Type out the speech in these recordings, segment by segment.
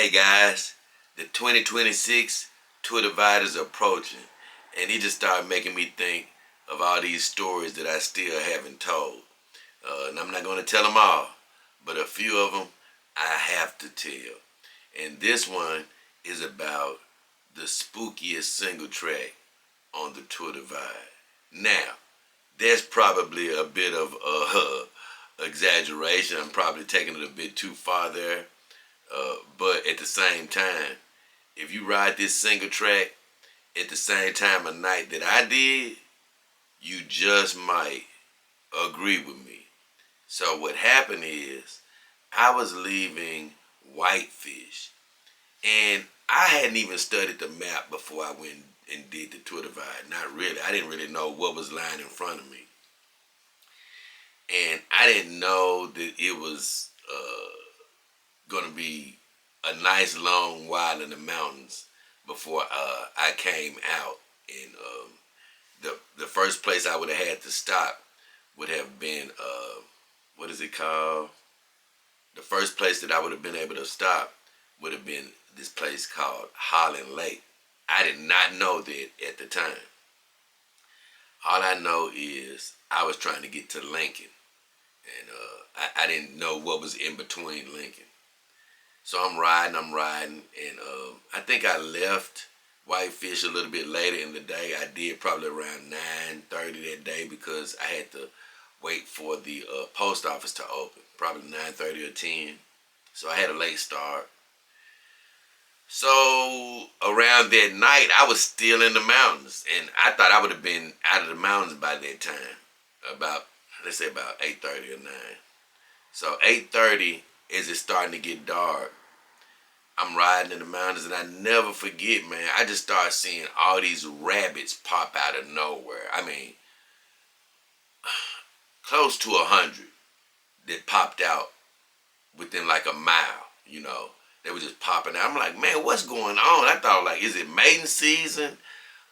Hey guys, the 2026 tour divide is approaching, and it just started making me think of all these stories that I still haven't told. And I'm not going to tell them all, but a few of them I have to tell. And this one is about the spookiest single track on the tour divide. Now, there's probably a bit of exaggeration. I'm probably taking it a bit too far there. But at the same time, if you ride this single track at the same time of night that I did, you just might agree with me. So what happened is, I was leaving Whitefish, and I hadn't even studied the map before I went and did the tour divide. Not really. I didn't really know what was lying in front of me. And I didn't know that it was going to be a nice long while in the mountains before I came out. And the first place I would have had to stop would have been, what is it called? The first place that I would have been able to stop would have been this place called Holland Lake. I did not know that at the time. All I know is I was trying to get to Lincoln, and I didn't know what was in between Lincoln. So I'm riding, and I think I left Whitefish a little bit later in the day. I did probably around 9:30 that day because I had to wait for the post office to open, probably 9:30 or 10. So I had a late start. So around that night, I was still in the mountains, and I thought I would have been out of the mountains by that time, let's say about 8:30 or 9. So 8:30, as it's starting to get dark, I'm riding in the mountains, and I never forget, man, I just started seeing all these rabbits pop out of nowhere. I mean, close to 100 that popped out within like a mile, you know. They were just popping out. I'm like, man, what's going on? I thought, like, is it mating season?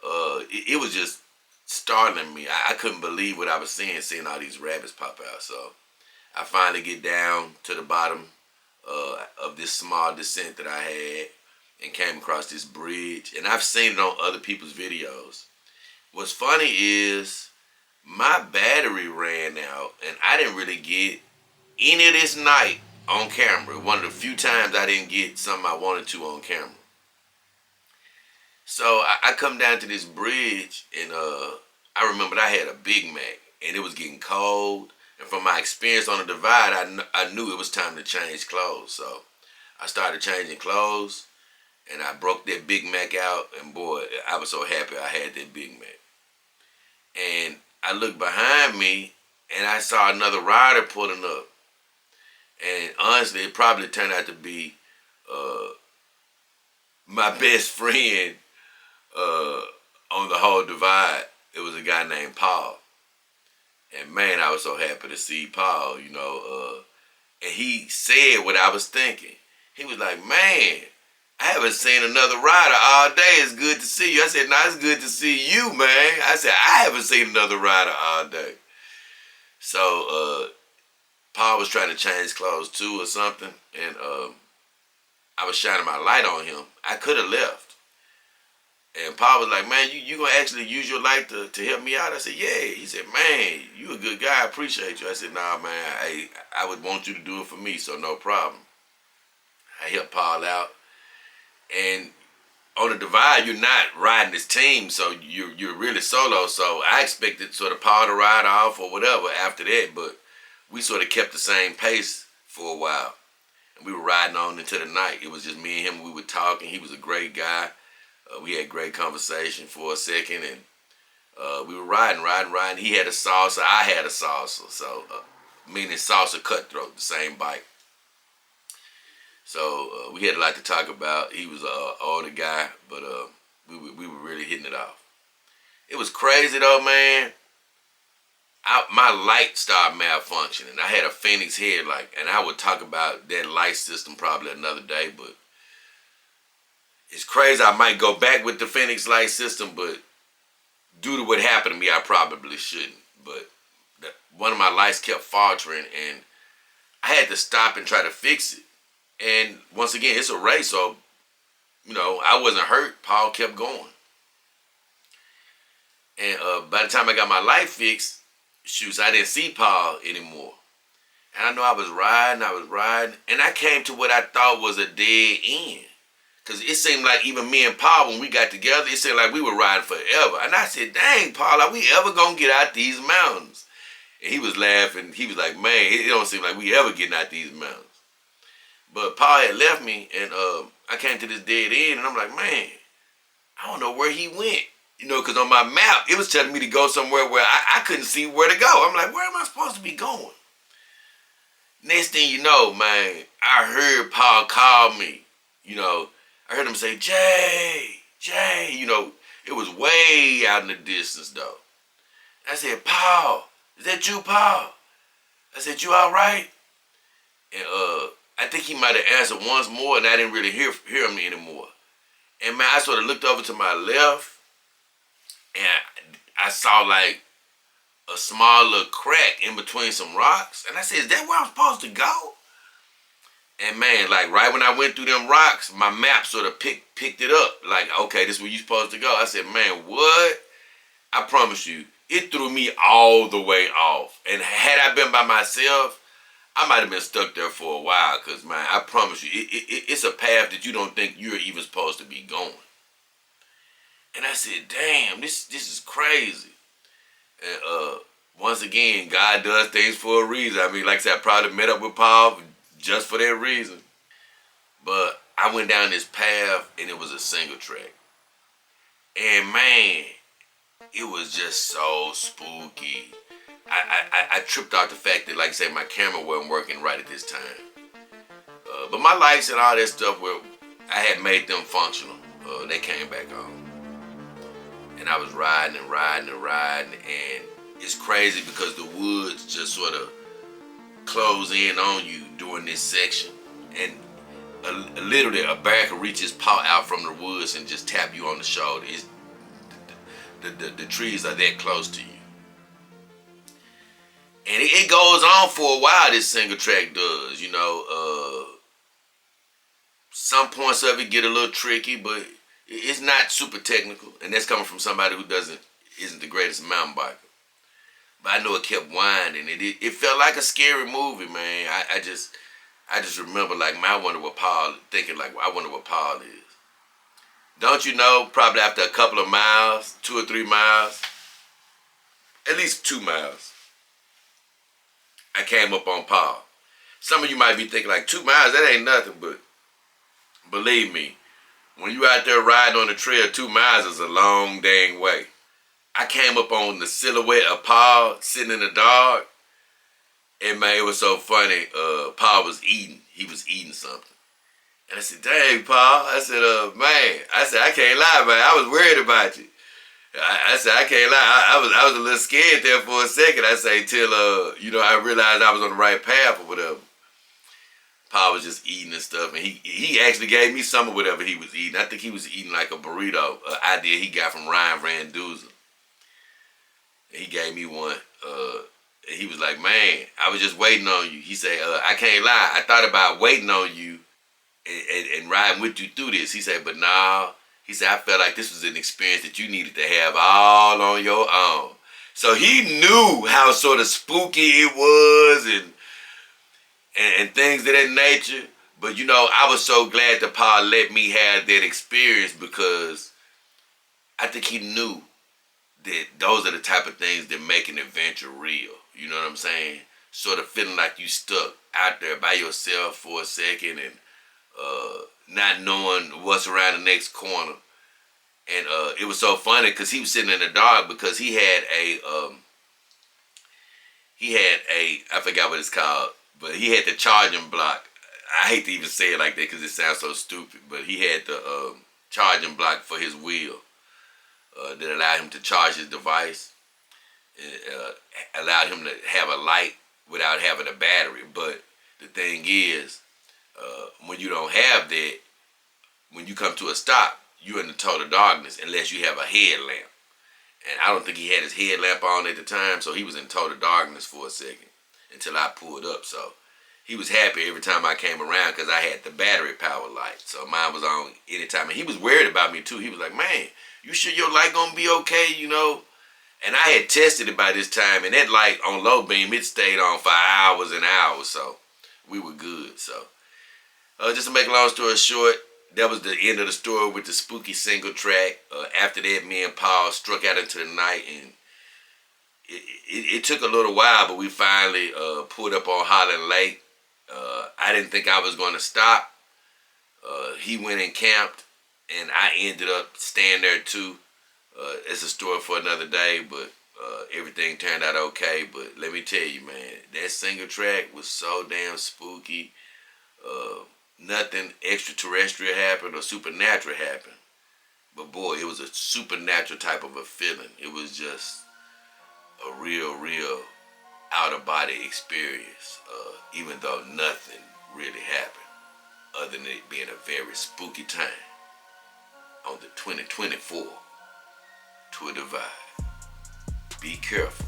It was just startling me. I couldn't believe what I was seeing all these rabbits pop out. So I finally get down to the bottom of this small descent that I had and came across this bridge. And I've seen it on other people's videos. What's funny is my battery ran out, and I didn't really get any of this night on camera. One of the few times I didn't get something I wanted to on camera. So I come down to this bridge, and I remembered I had a Big Mac, and it was getting cold. And from my experience on the divide, I knew it was time to change clothes. So I started changing clothes, and I broke that Big Mac out, and boy, I was so happy I had that Big Mac. And I looked behind me, and I saw another rider pulling up. And honestly, it probably turned out to be my best friend on the whole divide. It was a guy named Paul. And man, I was so happy to see Paul, you know. And he said what I was thinking. He was like, man, I haven't seen another rider all day. It's good to see you. I said, no, it's good to see you, man. I said, I haven't seen another rider all day. So Paul was trying to change clothes too or something. And I was shining my light on him. I could have left. And Paul was like, man, you gonna actually use your light to help me out? I said, yeah. He said, man, you a good guy. I appreciate you. I said, nah, man, I would want you to do it for me, so no problem. I helped Paul out. And on the divide, you're not riding this team, so you're really solo. So I expected sort of Paul to ride off or whatever after that, but we sort of kept the same pace for a while. And we were riding on into the night. It was just me and him. We were talking. He was a great guy. We had great conversation for a second, and we were riding. He had a salsa, I had a salsa, so meaning salsa cutthroat, the same bike. So we had a lot to talk about. He was an older guy, but we were really hitting it off. It was crazy though, man. My light started malfunctioning. I had a Phoenix headlight, and I would talk about that light system probably another day, but it's crazy. I might go back with the Phoenix light system, but due to what happened to me, I probably shouldn't. But one of my lights kept faltering, and I had to stop and try to fix it. And once again, it's a race, so I wasn't hurt. Paul kept going. And by the time I got my life fixed, shoots, I didn't see Paul anymore. And I know I was riding, and I came to what I thought was a dead end. Because it seemed like even me and Paul, when we got together, it seemed like we were riding forever. And I said, dang, Paul, are we ever going to get out these mountains? And he was laughing. He was like, man, it don't seem like we ever getting out these mountains. But Paul had left me, and I came to this dead end, and I'm like, man, I don't know where he went. Because on my map, it was telling me to go somewhere where I couldn't see where to go. I'm like, where am I supposed to be going? Next thing you know, man, I heard Paul call me. I heard him say, Jay. It was way out in the distance, though. I said, Paul, is that you, Paul? I said, you all right? And I think he might have answered once more, and I didn't really hear him anymore. And, man, I sort of looked over to my left, and I saw, like, a small little crack in between some rocks. And I said, is that where I'm supposed to go? And, man, like, right when I went through them rocks, my map sort of picked it up. Like, okay, this is where you're supposed to go. I said, man, what? I promise you, it threw me all the way off. And had I been by myself, I might have been stuck there for a while. Because, man, I promise you, it's a path that you don't think you're even supposed to be going. And I said, damn, this is crazy. And once again, God does things for a reason. I mean, like I said, I probably met up with Paul just for that reason. But I went down this path, and it was a single track. And, man, it was just so spooky. I tripped out the fact that, like I said, my camera wasn't working right at this time. But my lights and all that stuff, I had made them functional. They came back on. And I was riding, and it's crazy because the woods just sort of close in on you during this section. And literally a bear can reach his paw out from the woods and just tap you on the shoulder. The trees are that close to you. And it goes on for a while, this single track does, some points of it get a little tricky, but it's not super technical, and that's coming from somebody who isn't the greatest mountain biker. But I know it kept winding. It felt like a scary movie, man. I just remember, like, man, I wonder what Paul is. Don't you know? Probably after a couple of miles, 2 or 3 miles, at least 2 miles, I came up on Paul. Some of you might be thinking, like, 2 miles, that ain't nothing, but believe me, when you out there riding on the trail, 2 miles is a long dang way. I came up on the silhouette of Paul sitting in the dark, and, man, it was so funny. Paul was eating. He was eating something. And I said, dang, Paul. I said, I can't lie, man. I was worried about you. I said, I can't lie. I was a little scared there for a second. I say, till, I realized I was on the right path or whatever. Paul was just eating and stuff, and he actually gave me some of whatever he was eating. I think he was eating like a burrito, an idea he got from Ryan Van Dusen. And he gave me one. And he was like, man, I was just waiting on you. He said, I can't lie. I thought about waiting on you and riding with you through this. He said, but nah. He said, I felt like this was an experience that you needed to have all on your own. So he knew how sort of spooky it was and things of that nature. But, I was so glad that Paul let me have that experience because I think he knew that those are the type of things that make an adventure real. You know what I'm saying? Sort of feeling like you stuck out there by yourself for a second and not knowing what's around the next corner. And it was so funny because he was sitting in the dark because he had I forgot what it's called, but he had the charging block. I hate to even say it like that because it sounds so stupid, but he had the charging block for his wheel that allowed him to charge his device. It allowed him to have a light without having a battery. But the thing is, when you don't have that, when you come to a stop, you're in the total darkness unless you have a headlamp. And I don't think he had his headlamp on at the time, so he was in total darkness for a second until I pulled up. So he was happy every time I came around because I had the battery power light. So mine was on anytime. And he was worried about me too. He was like, man, you sure your light gonna be okay, you know? And I had tested it by this time, and that light on low beam, it stayed on for hours and hours, so we were good. So just to make a long story short, that was the end of the story with the spooky single track. After that, me and Paul struck out into the night, and it took a little while, but we finally pulled up on Holland Lake. I didn't think I was going to stop. He went and camped, and I ended up staying there too. It's a story for another day, but everything turned out okay. But let me tell you, man, that single track was so damn spooky. Nothing extraterrestrial happened or supernatural happened. But boy, it was a supernatural type of a feeling. It was just a real out-of-body experience, even though nothing really happened other than it being a very spooky time on the 2024 to a divide. Be careful.